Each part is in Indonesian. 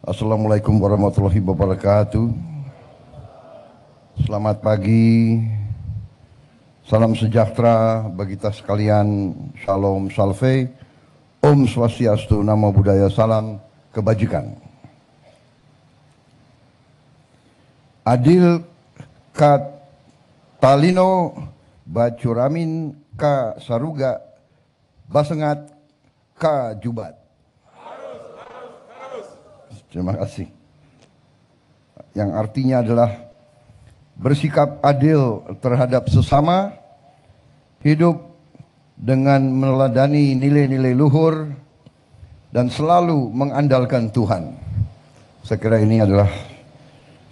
Assalamualaikum warahmatullahi wabarakatuh. Selamat pagi, salam sejahtera bagi kita sekalian, Shalom Salve, Om Swastiastu, Namo Buddhaya, salam kebajikan. Adil Katalino Bacuramin Ka Saruga Basengat Ka Jubat. Terima kasih. Yang artinya adalah bersikap adil terhadap sesama, hidup dengan meneladani nilai-nilai luhur, dan selalu mengandalkan Tuhan. Saya kira ini adalah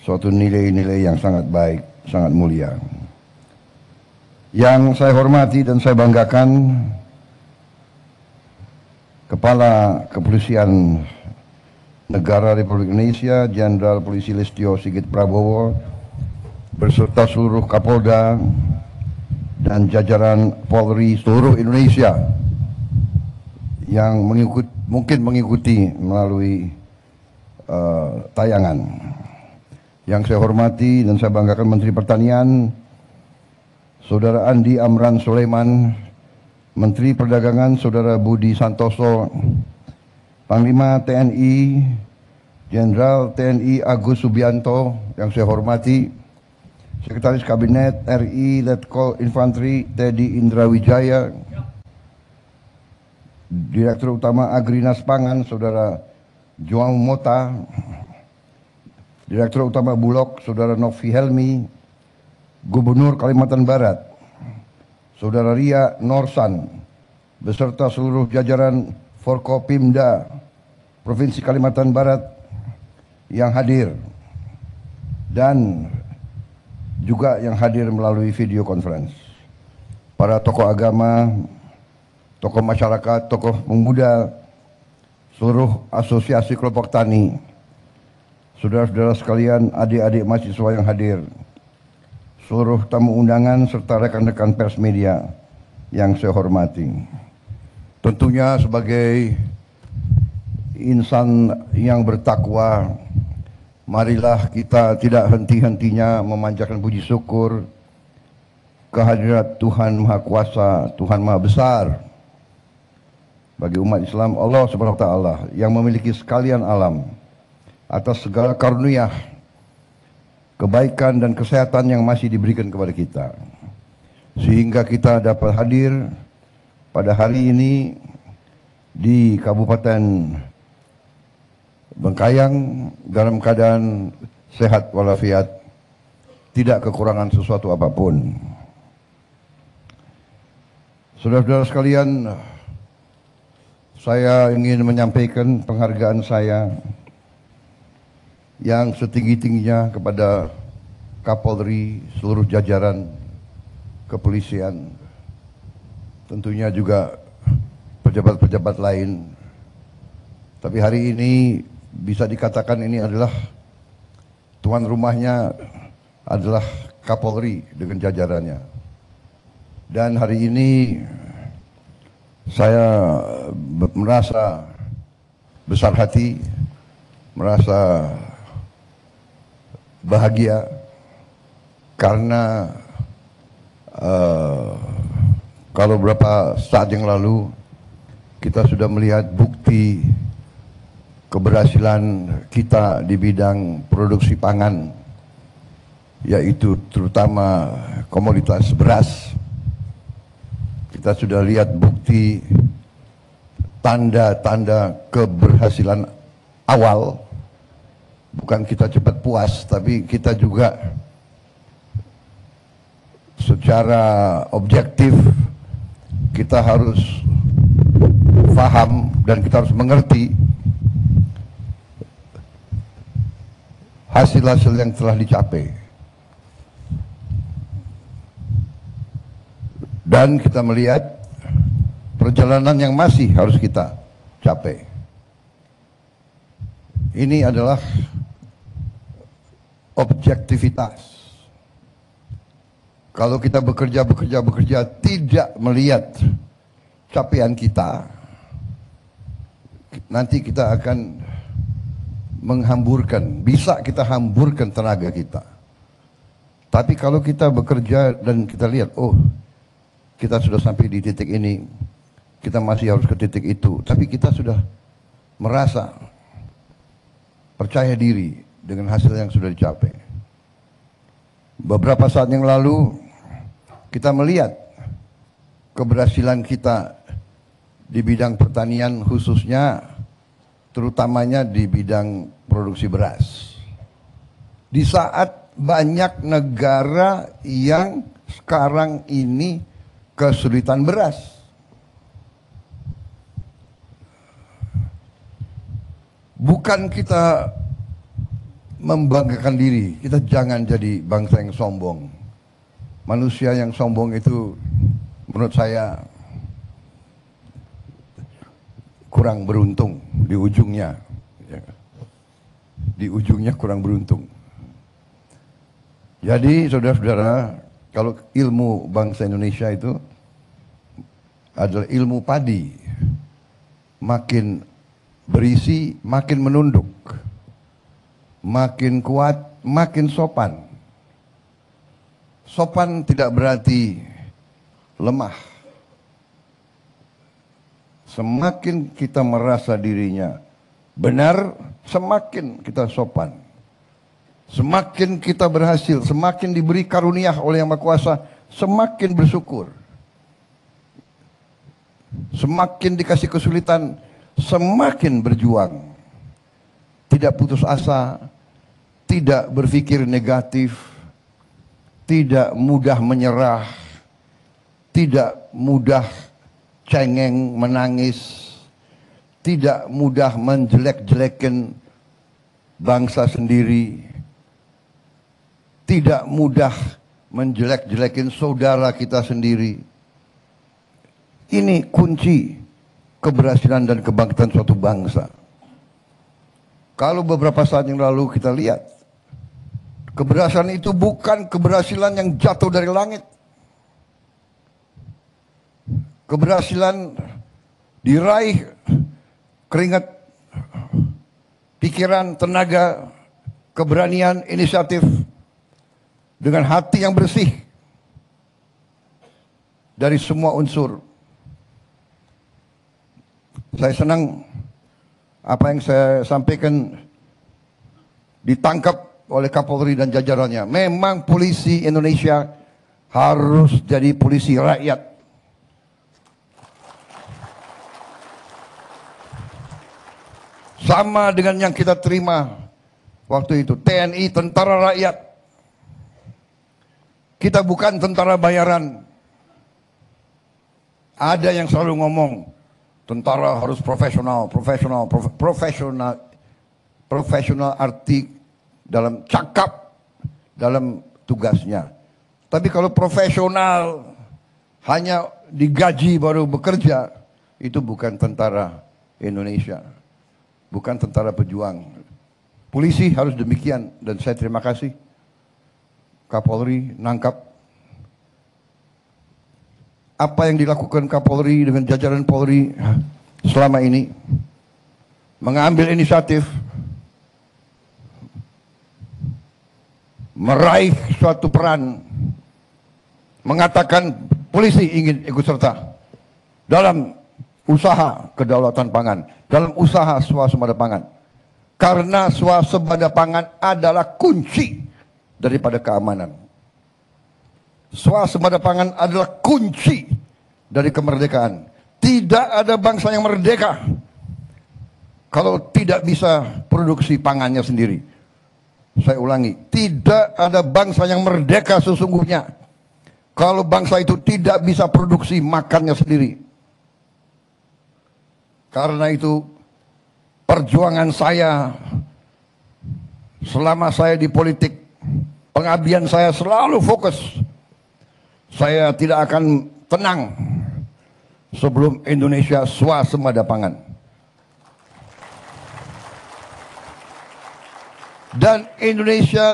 suatu nilai-nilai yang sangat baik, sangat mulia. Yang saya hormati dan saya banggakan, Kepala Kepolisian Negara Republik Indonesia, Jenderal Polisi Listio Sigit Prabowo, beserta seluruh Kapolda dan jajaran Polri seluruh Indonesia yang mungkin mengikuti melalui tayangan. Yang saya hormati dan saya banggakan Menteri Pertanian, Saudara Andi Amran Sulaiman, Menteri Perdagangan Saudara Budi Santoso, Panglima TNI Jenderal TNI Agus Subianto yang saya hormati, Sekretaris Kabinet RI Letkol Infanteri Teddy Indra Wijaya, Direktur Utama Agrinas Pangan Saudara João Mota, Direktur Utama Bulog Saudara Novi Helmi, Gubernur Kalimantan Barat Saudara Ria Norsan, beserta seluruh jajaran Forkopimda Provinsi Kalimantan Barat yang hadir, dan juga yang hadir melalui video conference, para tokoh agama, tokoh masyarakat, tokoh pemuda, seluruh asosiasi kelompok tani, saudara-saudara sekalian, adik-adik mahasiswa yang hadir, seluruh tamu undangan serta rekan-rekan pers media yang saya hormati. Tentunya sebagai insan yang bertakwa, marilah kita tidak henti-hentinya memanjatkan puji syukur kehadirat Tuhan Maha Kuasa, Tuhan Maha Besar bagi umat Islam, Allah Subhanahu wa taala yang memiliki sekalian alam, atas segala karunia, kebaikan dan kesehatan yang masih diberikan kepada kita, sehingga kita dapat hadir pada hari ini di Kabupaten Bengkayang dalam keadaan sehat walafiat, tidak kekurangan sesuatu apapun. Saudara-saudara sekalian, saya ingin menyampaikan penghargaan saya yang setinggi-tingginya kepada Kapolri, seluruh jajaran kepolisian, tentunya juga pejabat-pejabat lain. Tapi hari ini bisa dikatakan ini adalah tuan rumahnya adalah Kapolri dengan jajarannya. Dan hari ini saya merasa besar hati, merasa bahagia karena kalau beberapa saat yang lalu kita sudah melihat bukti keberhasilan kita di bidang produksi pangan, yaitu terutama komoditas beras. Kita sudah lihat bukti tanda-tanda keberhasilan awal. Bukan kita cepat puas, tapi kita juga secara objektif kita harus paham dan kita harus mengerti hasil-hasil yang telah dicapai. Dan kita melihat perjalanan yang masih harus kita capai. Ini adalah objektivitas. Kalau kita bekerja tidak melihat capaian kita, nanti kita akan menghamburkan, bisa kita hamburkan tenaga kita. Tapi kalau kita bekerja dan kita lihat, oh kita sudah sampai di titik ini, kita masih harus ke titik itu, tapi kita sudah merasa percaya diri dengan hasil yang sudah dicapai. Beberapa saat yang lalu kita melihat keberhasilan kita di bidang pertanian, khususnya terutamanya di bidang produksi beras. Di saat banyak negara yang sekarang ini kesulitan beras. Bukan kita membanggakan diri, kita jangan jadi bangsa yang sombong. Manusia yang sombong itu menurut saya kurang beruntung di ujungnya. Di ujungnya kurang beruntung. Jadi saudara-saudara, kalau ilmu bangsa Indonesia itu adalah ilmu padi, makin berisi makin menunduk, makin kuat makin sopan. Sopan tidak berarti lemah. Semakin kita merasa dirinya benar, semakin kita sopan. Semakin kita berhasil, semakin diberi karunia oleh Yang Maha Kuasa, semakin bersyukur. Semakin dikasih kesulitan, semakin berjuang. Tidak putus asa, tidak berpikir negatif, tidak mudah menyerah, tidak mudah cengeng menangis, tidak mudah menjelek-jelekan bangsa sendiri, tidak mudah menjelek-jelekin saudara kita sendiri. Ini kunci keberhasilan dan kebangkitan suatu bangsa. Kalau beberapa saat yang lalu kita lihat, keberhasilan itu bukan keberhasilan yang jatuh dari langit. Keberhasilan diraih keringat, pikiran, tenaga, keberanian, inisiatif, dengan hati yang bersih dari semua unsur. Saya senang apa yang saya sampaikan ditangkap oleh Kapolri dan jajarannya. Memang polisi Indonesia harus jadi polisi rakyat. Sama dengan yang kita terima waktu itu, TNI, tentara rakyat. Kita bukan tentara bayaran. Ada yang selalu ngomong, tentara harus profesional, profesional arti dalam cakap, dalam tugasnya. Tapi kalau profesional hanya digaji baru bekerja, itu bukan tentara Indonesia, bukan tentara pejuang. Polisi harus demikian, dan saya terima kasih Kapolri nangkap apa yang dilakukan Kapolri dengan jajaran Polri selama ini, mengambil inisiatif, meraih suatu peran, mengatakan polisi ingin ikut serta dalam usaha kedaulatan pangan, dalam usaha swasembada pangan, karena swasembada pangan adalah kunci daripada keamanan. Swasembada pangan adalah kunci dari kemerdekaan. Tidak ada bangsa yang merdeka kalau tidak bisa produksi pangannya sendiri. Saya ulangi, tidak ada bangsa yang merdeka sesungguhnya kalau bangsa itu tidak bisa produksi makannya sendiri. Karena itu perjuangan saya selama saya di politik, pengabdian saya selalu fokus. Saya tidak akan tenang sebelum Indonesia swasembada pangan. Dan Indonesia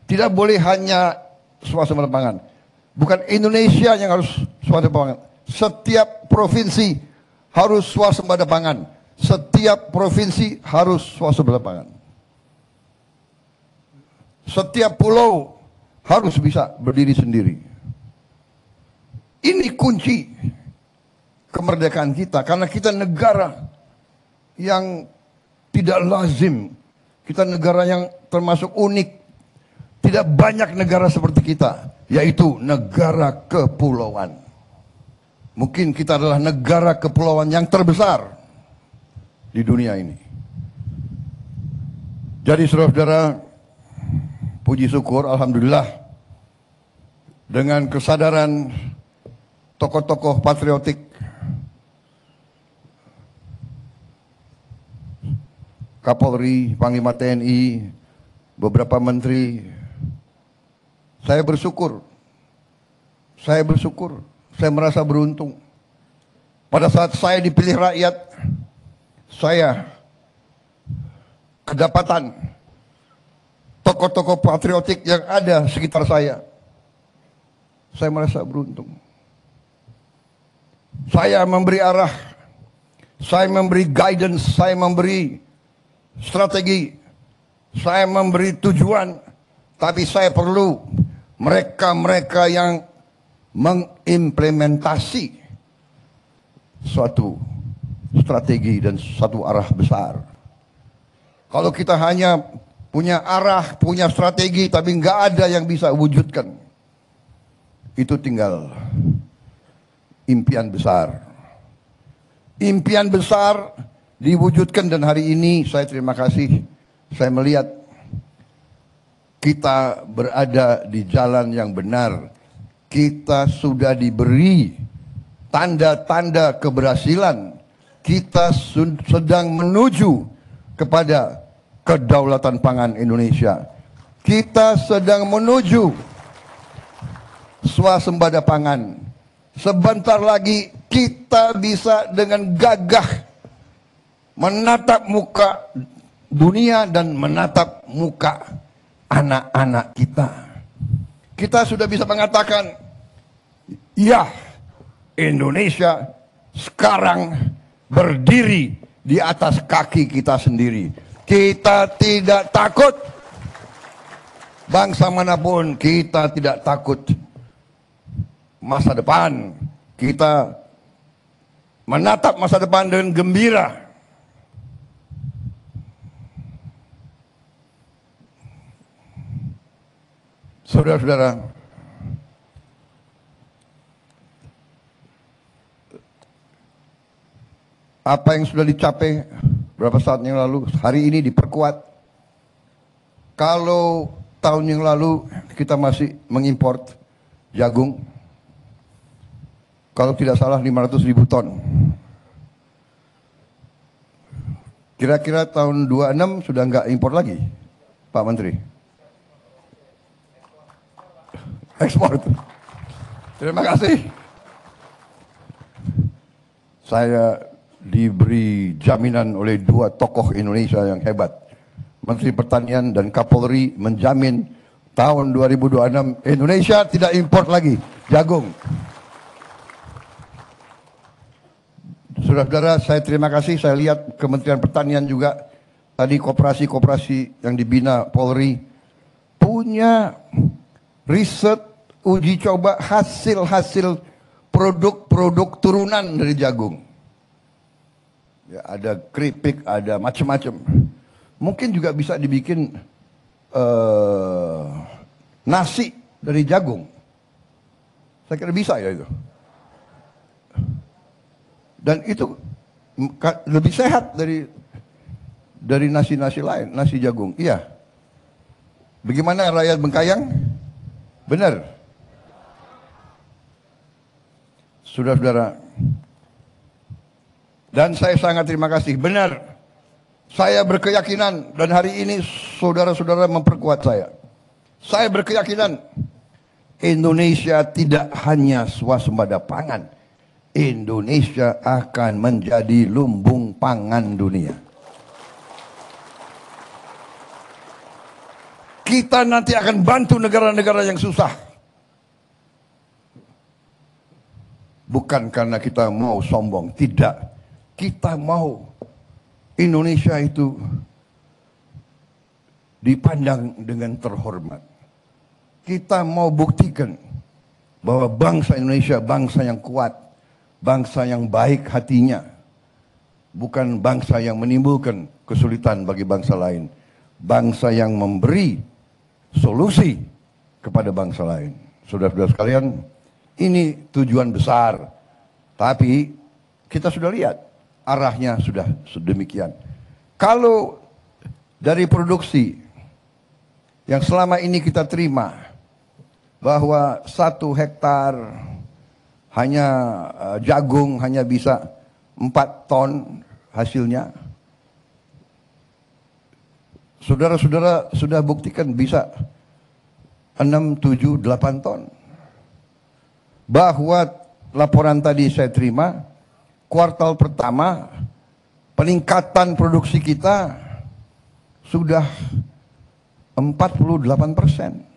tidak boleh hanya swasembada pangan. Bukan Indonesia yang harus swasembada pangan. Setiap provinsi harus swasembada pangan. Setiap provinsi harus swasembada pangan. Setiap pulau harus bisa berdiri sendiri. Ini kunci kemerdekaan kita, karena kita negara yang tidak lazim. Kita negara yang termasuk unik. Tidak banyak negara seperti kita, yaitu negara kepulauan. Mungkin kita adalah negara kepulauan yang terbesar di dunia ini. Jadi saudara-saudara, puji syukur, alhamdulillah, dengan kesadaran tokoh-tokoh patriotik, Kapolri, Panglima TNI, beberapa menteri, saya bersyukur, saya merasa beruntung. Pada saat saya dipilih rakyat, saya kedapatan tokoh-tokoh patriotik yang ada sekitar saya. Saya merasa beruntung. Saya memberi arah, saya memberi guidance, saya memberi strategi, saya memberi tujuan, tapi saya perlu mereka-mereka yang mengimplementasi suatu strategi dan satu arah besar. Kalau kita hanya punya arah, punya strategi, tapi nggak ada yang bisa wujudkan, itu tinggal impian besar. Impian besar diwujudkan, dan hari ini saya terima kasih, saya melihat kita berada di jalan yang benar. Kita sudah diberi tanda-tanda keberhasilan. Kita sedang menuju kepada kedaulatan pangan Indonesia. Kita sedang menuju swasembada pangan. Sebentar lagi kita bisa dengan gagah menatap muka dunia dan menatap muka anak-anak kita. Kita sudah bisa mengatakan, ya, Indonesia sekarang berdiri di atas kaki kita sendiri. Kita tidak takut. Bangsa manapun, kita tidak takut. Masa depan, kita menatap masa depan dengan gembira. Saudara-saudara, apa yang sudah dicapai berapa saat yang lalu, hari ini diperkuat. Kalau tahun yang lalu kita masih mengimpor jagung, kalau tidak salah 500.000 ton. Kira-kira tahun 26 sudah nggak impor lagi, Pak Menteri? Ekspor. Terima kasih. Saya diberi jaminan oleh dua tokoh Indonesia yang hebat. Menteri Pertanian dan Kapolri menjamin tahun 2026 Indonesia tidak impor lagi jagung. Saudara-saudara, saya terima kasih. Saya lihat Kementerian Pertanian juga tadi, koperasi-koperasi yang dibina Polri punya riset, uji coba hasil-hasil produk-produk turunan dari jagung. Ya, ada keripik, ada macam-macam. Mungkin juga bisa dibikin nasi dari jagung. Saya kira bisa ya itu. Dan itu lebih sehat dari nasi-nasi lain, nasi jagung. Iya. Bagaimana rakyat Bengkayang? Benar. Saudara-saudara, dan saya sangat terima kasih. Benar, saya berkeyakinan, dan hari ini saudara-saudara memperkuat saya. Saya berkeyakinan Indonesia tidak hanya swasembada pangan, Indonesia akan menjadi lumbung pangan dunia. Kita nanti akan bantu negara-negara yang susah. Bukan karena kita mau sombong, tidak. Kita mau Indonesia itu dipandang dengan terhormat. Kita mau buktikan bahwa bangsa Indonesia bangsa yang kuat, bangsa yang baik hatinya, bukan bangsa yang menimbulkan kesulitan bagi bangsa lain, bangsa yang memberi solusi kepada bangsa lain. Saudara-saudara sekalian, ini tujuan besar, tapi kita sudah lihat arahnya sudah sedemikian. Kalau dari produksi yang selama ini kita terima bahwa 1 hektar hanya jagung hanya bisa 4 ton hasilnya. Saudara-saudara sudah buktikan bisa 6, 7, 8 ton. Bahwa laporan tadi saya terima, kuartal pertama peningkatan produksi kita sudah 48%.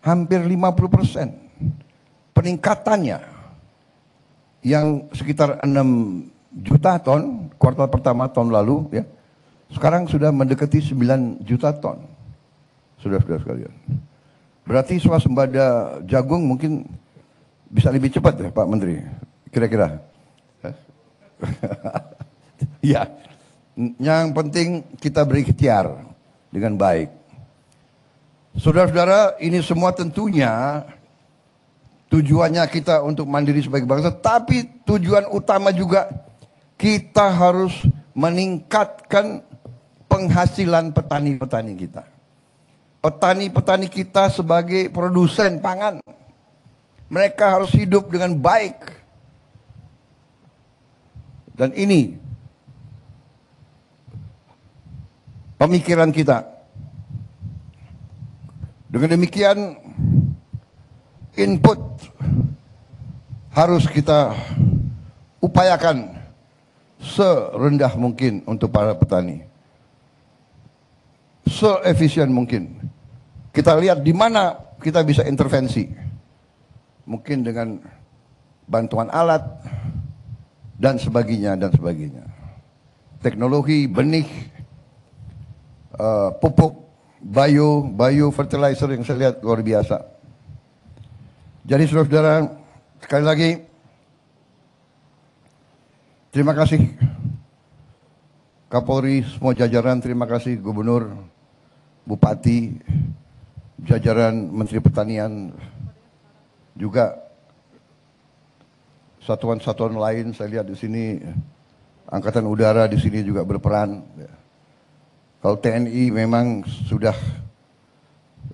Hampir 50% peningkatannya, yang sekitar 6 juta ton kuartal pertama tahun lalu ya, sekarang sudah mendekati 9 juta ton. Saudara-saudara sekalian, berarti swasembada jagung mungkin bisa lebih cepat ya Pak Menteri, kira-kira. Ya, yang penting kita berikhtiar dengan baik. Saudara-saudara, ini semua tentunya tujuannya kita untuk mandiri sebagai bangsa, tapi tujuan utama juga kita harus meningkatkan penghasilan petani-petani kita. Petani-petani kita sebagai produsen pangan, mereka harus hidup dengan baik. Dan ini pemikiran kita. Dengan demikian, input harus kita upayakan serendah mungkin untuk para petani, seefisien mungkin. Kita lihat di mana kita bisa intervensi, mungkin dengan bantuan alat dan sebagainya dan sebagainya. Teknologi, benih, pupuk, bio fertilizer yang saya lihat luar biasa. Jadi saudara-saudara, sekali lagi terima kasih Kapolri, semua jajaran, terima kasih Gubernur, Bupati, jajaran Menteri Pertanian, juga satuan-satuan lain. Saya lihat di sini Angkatan Udara di sini juga berperan. Kalau TNI memang sudah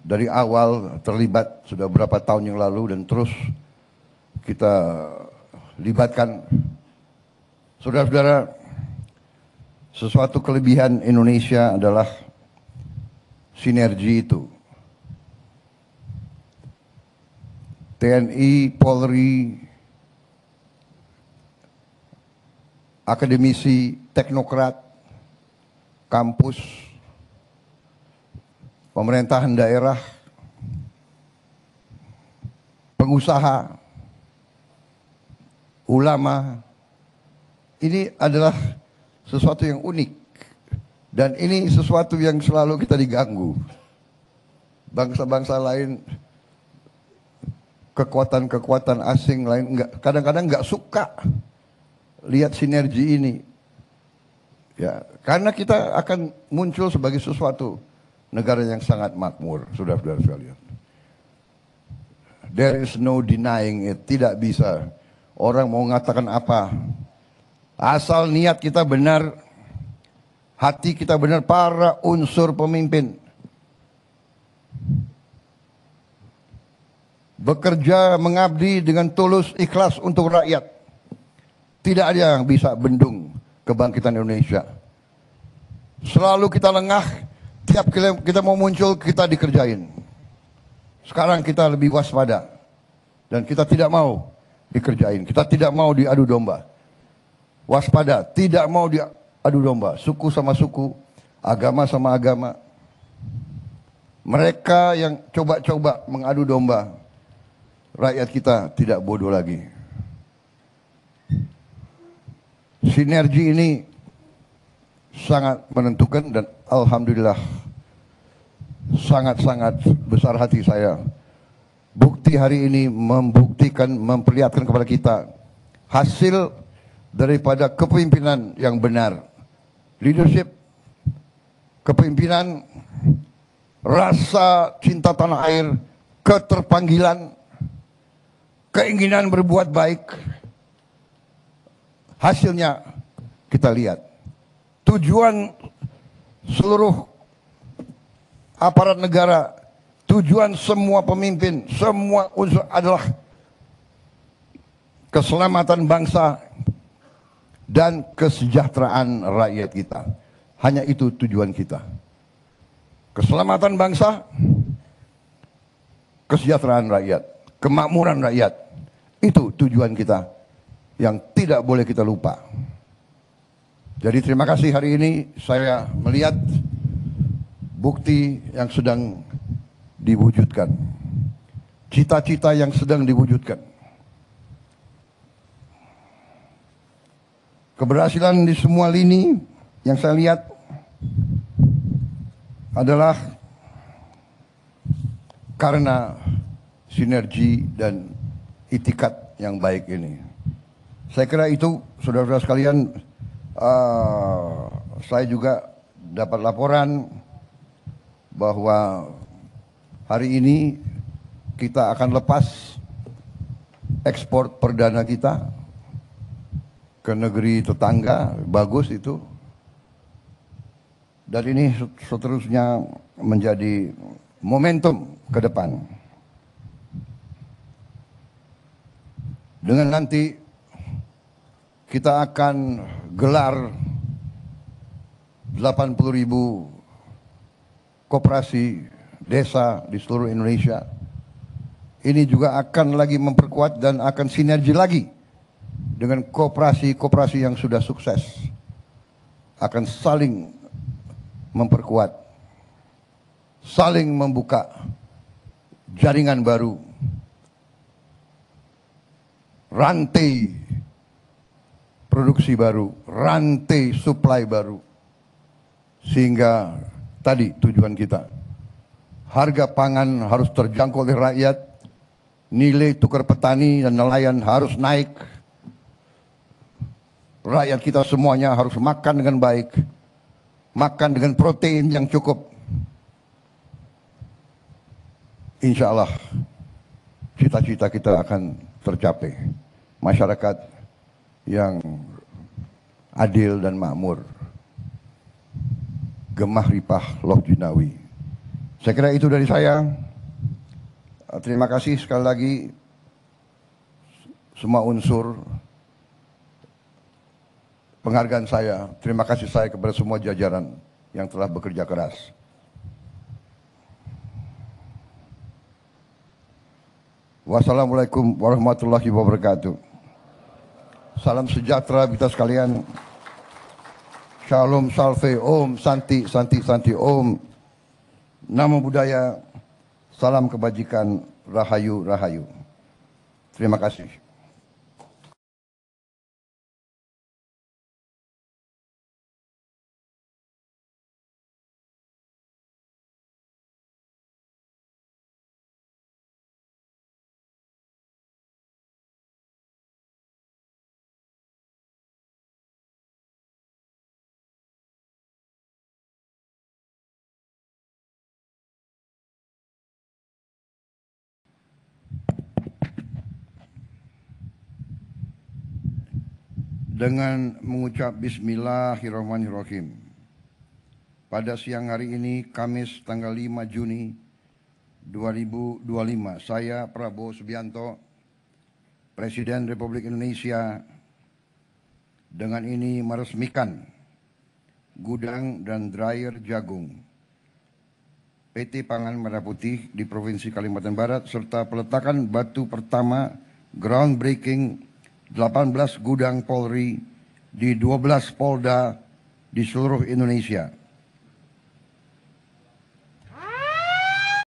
dari awal terlibat, sudah berapa tahun yang lalu, dan terus kita libatkan. Saudara-saudara, sesuatu kelebihan Indonesia adalah sinergi itu. TNI, Polri, akademisi, teknokrat, kampus, pemerintahan daerah, pengusaha, ulama. Ini adalah sesuatu yang unik. Dan ini sesuatu yang selalu kita diganggu. Bangsa-bangsa lain, kekuatan-kekuatan asing lain kadang-kadang nggak suka lihat sinergi ini. Ya, karena kita akan muncul sebagai sesuatu negara yang sangat makmur, saudara-saudara sekalian. There is no denying it. Tidak bisa orang mau mengatakan apa, asal niat kita benar, hati kita benar, para unsur pemimpin bekerja mengabdi dengan tulus ikhlas untuk rakyat. Tidak ada yang bisa bendung kebangkitan Indonesia. Selalu kita lengah, tiap kita mau muncul kita dikerjain. Sekarang kita lebih waspada dan kita tidak mau dikerjain. Kita tidak mau diadu domba. Waspada, tidak mau diadu domba. Suku sama suku, agama sama agama. Mereka yang coba-coba mengadu domba, rakyat kita tidak bodoh lagi. Sinergi ini sangat menentukan dan alhamdulillah sangat-sangat besar hati saya. Bukti hari ini membuktikan, memperlihatkan kepada kita hasil daripada kepemimpinan yang benar. Leadership, kepemimpinan, rasa cinta tanah air, keterpanggilan, keinginan berbuat baik. Hasilnya kita lihat. Tujuan seluruh aparat negara, tujuan semua pemimpin, semua unsur adalah keselamatan bangsa dan kesejahteraan rakyat kita. Hanya itu tujuan kita. Keselamatan bangsa, kesejahteraan rakyat, kemakmuran rakyat. Itu tujuan kita yang tidak boleh kita lupa. Jadi terima kasih hari ini saya melihat bukti yang sedang diwujudkan. Cita-cita yang sedang diwujudkan. Keberhasilan di semua lini yang saya lihat adalah karena sinergi dan itikat yang baik ini. Saya kira itu, saudara-saudara sekalian, saya juga dapat laporan bahwa hari ini kita akan lepas ekspor perdana kita ke negeri tetangga. Bagus itu. Dan ini seterusnya menjadi momentum ke depan. Dengan nanti kita akan gelar 80.000 koperasi desa di seluruh Indonesia. Ini juga akan lagi memperkuat dan akan sinergi lagi dengan koperasi-koperasi yang sudah sukses. Akan saling memperkuat, saling membuka jaringan baru, rantai produksi baru, rantai supply baru. Sehingga tadi tujuan kita, harga pangan harus terjangkau oleh rakyat, nilai tukar petani dan nelayan harus naik, rakyat kita semuanya harus makan dengan baik, makan dengan protein yang cukup. Insya Allah cita-cita kita akan tercapai. Masyarakat yang adil dan makmur, gemah ripah loh jinawi. Saya kira itu dari saya. Terima kasih sekali lagi semua unsur. Penghargaan saya, terima kasih saya kepada semua jajaran yang telah bekerja keras. Wassalamualaikum warahmatullahi wabarakatuh. Salam sejahtera kita sekalian. Shalom, salve, om, santi, santi, santi, om. Namo Buddhaya, salam kebajikan, rahayu, rahayu. Terima kasih. Dengan mengucap Bismillahirrahmanirrahim. Pada siang hari ini, Kamis tanggal 5 Juni 2025, saya Prabowo Subianto, Presiden Republik Indonesia, dengan ini meresmikan gudang dan dryer jagung PT Pangan Merah Putih di Provinsi Kalimantan Barat, serta peletakan batu pertama groundbreaking 18 gudang Polri di 12 Polda di seluruh Indonesia.